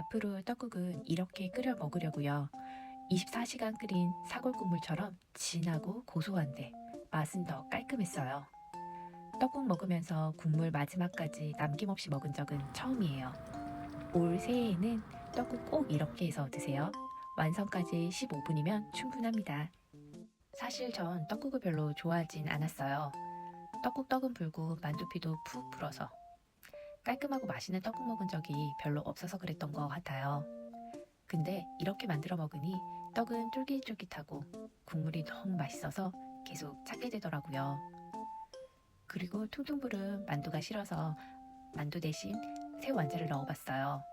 앞으로 떡국은 이렇게 끓여 먹으려고요. 24시간 끓인 사골 국물처럼 진하고 고소한데 맛은 더 깔끔했어요. 떡국 먹으면서 국물 마지막까지 남김없이 먹은 적은 처음이에요. 올 새해에는 떡국 꼭 이렇게 해서 드세요. 완성까지 15분이면 충분합니다. 사실 전 떡국을 별로 좋아하진 않았어요. 떡국 떡은 불고 만두피도 푹 불어서 깔끔하고 맛있는 떡국 먹은 적이 별로 없어서 그랬던 것 같아요. 근데 이렇게 만들어 먹으니 떡은 쫄깃쫄깃하고 국물이 너무 맛있어서 계속 찾게 되더라고요. 그리고 퉁퉁 부른 만두가 싫어서 만두 대신 새우 완자를 넣어봤어요.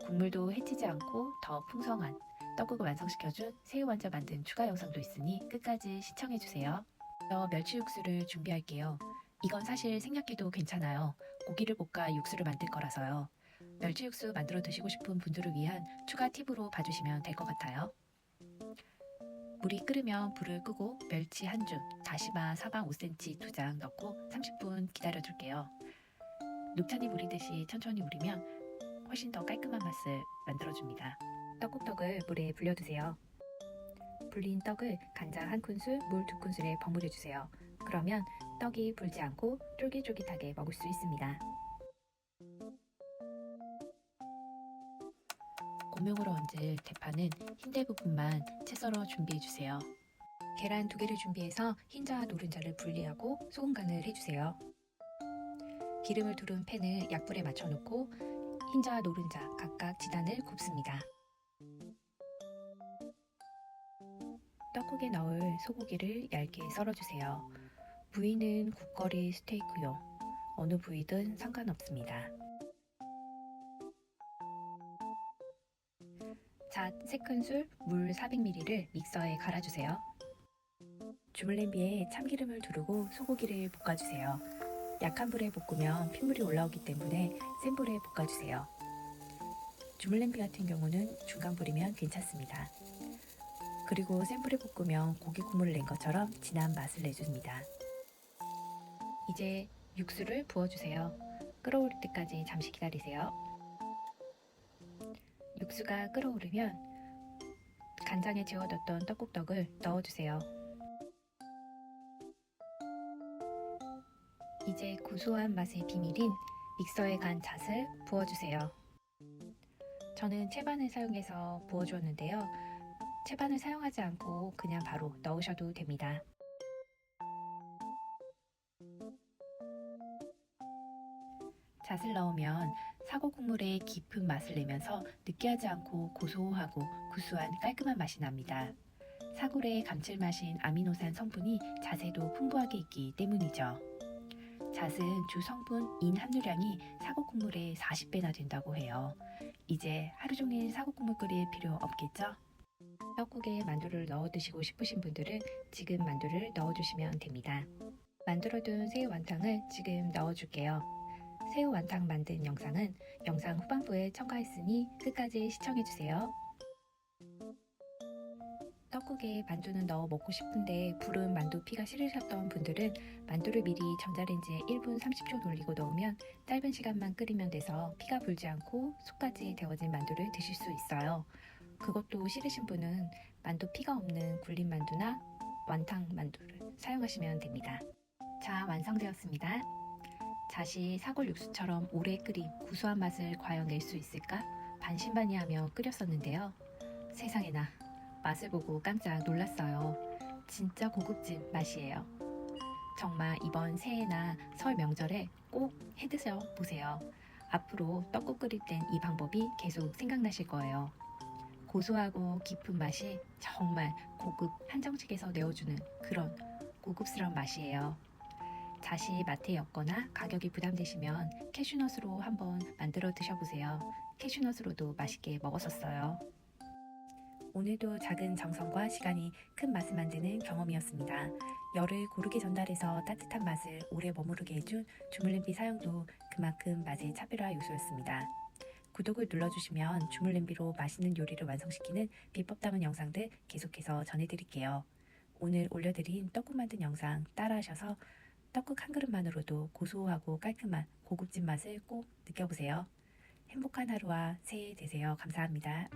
국물도 해치지 않고 더 풍성한 떡국을 완성시켜준 새우 완자 만든 추가 영상도 있으니 끝까지 시청해주세요. 멸치 육수를 준비할게요. 이건 사실 생략해도 괜찮아요. 고기를 볶아 육수를 만들 거라서요. 멸치 육수 만들어 드시고 싶은 분들을 위한 추가 팁으로 봐주시면 될 것 같아요. 물이 끓으면 불을 끄고 멸치 한 줌, 다시마 사방 5cm 2장 넣고 30분 기다려 둘게요. 녹차잎 우리듯이 천천히 우리면 훨씬 더 깔끔한 맛을 만들어줍니다. 떡국떡을 물에 불려두세요. 불린 떡을 간장 1큰술, 물 2큰술에 버무려 주세요. 그러면 떡이 불지 않고 쫄깃쫄깃하게 먹을 수 있습니다. 고명으로 얹을 대파는 흰대 부분만 채 썰어 준비해 주세요. 계란 2개를 준비해서 흰자와 노른자를 분리하고 소금 간을 해주세요. 기름을 두른 팬을 약불에 맞춰 놓고 흰자와 노른자 각각 지단을 굽습니다. 떡국에 넣을 소고기를 얇게 썰어주세요. 부위는 국거리 스테이크용, 어느 부위든 상관없습니다. 잣 3큰술, 물 400ml를 믹서에 갈아주세요. 주물냄비에 참기름을 두르고 소고기를 볶아주세요. 약한 불에 볶으면 핏물이 올라오기 때문에 센 불에 볶아주세요. 주물냄비 같은 경우는 중간 불이면 괜찮습니다. 그리고 센 불에 볶으면 고기 국물을 낸 것처럼 진한 맛을 내줍니다. 이제 육수를 부어주세요. 끓어오를 때까지 잠시 기다리세요. 육수가 끓어오르면 간장에 재워뒀던 떡국떡을 넣어주세요. 이제 고소한 맛의 비밀인 믹서에 간 잣을 부어주세요. 저는 채반을 사용해서 부어주었는데요. 채반을 사용하지 않고 그냥 바로 넣으셔도 됩니다. 잣을 넣으면 사골 국물의 깊은 맛을 내면서 느끼하지 않고 고소하고 구수한 깔끔한 맛이 납니다. 사골의 감칠맛인 아미노산 성분이 잣에도 풍부하게 있기 때문이죠. 잣은 주 성분 인 함유량이 사골 국물의 40배나 된다고 해요. 이제 하루 종일 사골 국물 끓일 필요 없겠죠? 떡국에 만두를 넣어 드시고 싶으신 분들은 지금 만두를 넣어주시면 됩니다. 만들어둔 새우 완탕을 지금 넣어줄게요. 새우 완탕 만든 영상은 영상 후반부에 첨가했으니 끝까지 시청해주세요. 떡국에 만두는 넣어 먹고 싶은데 불은 만두 피가 싫으셨던 분들은 만두를 미리 전자레인지에 1분 30초 돌리고 넣으면 짧은 시간만 끓이면 돼서 피가 불지 않고 속까지 데워진 만두를 드실 수 있어요. 그것도 싫으신 분은 만두 피가 없는 굴린 만두나 완탕 만두를 사용하시면 됩니다. 자, 완성되었습니다. 잣이 사골 육수처럼 오래 끓인 구수한 맛을 과연 낼 수 있을까 반신반의하며 끓였었는데요. 세상에나 맛을 보고 깜짝 놀랐어요. 진짜 고급진 맛이에요. 정말 이번 새해나 설 명절에 꼭 해드셔 보세요. 앞으로 떡국 끓일 땐 이 방법이 계속 생각나실 거예요. 고소하고 깊은 맛이 정말 고급 한정식에서 내어주는 그런 고급스러운 맛이에요. 잣이 마트에 없거나 가격이 부담되시면 캐슈넛으로 한번 만들어 드셔보세요. 캐슈넛으로도 맛있게 먹었었어요. 오늘도 작은 정성과 시간이 큰 맛을 만드는 경험이었습니다. 열을 고르게 전달해서 따뜻한 맛을 오래 머무르게 해준 주물냄비 사용도 그만큼 맛의 차별화 요소였습니다. 구독을 눌러주시면 주물냄비로 맛있는 요리를 완성시키는 비법 담은 영상들 계속해서 전해드릴게요. 오늘 올려드린 떡국 만든 영상 따라하셔서 떡국 한 그릇만으로도 고소하고 깔끔한 고급진 맛을 꼭 느껴보세요. 행복한 하루와 새해 되세요. 감사합니다.